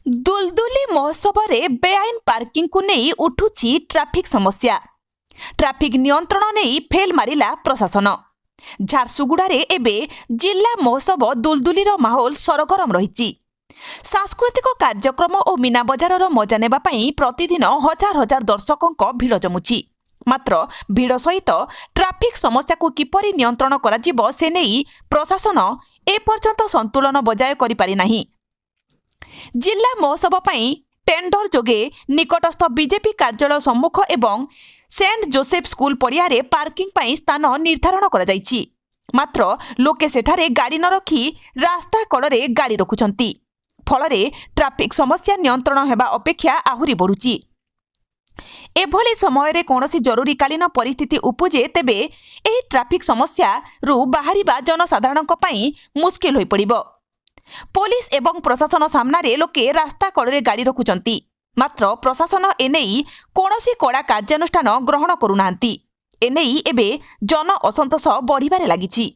दुलदुली महोत्सव रे बेआईन पार्किंग को नहीं उठुछि ट्राफिक समस्या। ट्राफिक नियंत्रण नहीं फेल मारिला प्रशासन। झारसुगुड़ा रे एबे जिला महोत्सव दुलदुलीर माहौल सरगरम रही। सांस्कृतिक कार्यक्रम और मीना बजार मजा नेबा पई प्रतिदिन हजार हजार दर्शकों भीड़ जमुछि। मात्र भीड़ सहित ट्राफिक समस्या को किपरि नियंत्रण करा जिवो से नहीं प्रशासन एपर्यंत संतुलन बजाय करि पारि नाही। जिला महोत्सव पई टेंडर जोगे निकटस्थ बीजेपी कार्यालय सम्मुख एवं सेंट जोसेफ स्कूल पड़िया रे पार्किंग पई स्थान निर्धारण करा जायछि। मात्र लोके सेठारे गाड़ी न रखी रास्ता कड़े गाड़ी रखुछंती। फलरे ट्राफिक समस्या नियंत्रण हेबा अपेक्षा आहुरी बढ़ुछि। एभली समय रे कोनोसी जरूरीकालीन परिस्थिति उपजे तेबे एही ट्राफिक समस्या रु बाहरिबा जनसाधारणक पई मुश्किल होई पड़िबो। पुलिस एवं प्रशासन सामना रे लोके रास्ता कड़े गाड़ी रखुचंती। मात्र प्रशासन एनेई कोनोसी कड़ा कार्यानुष्ठान ग्रहण करूनांती। एनेई एबे जन असंतोष बढ़िबारे लागिछि।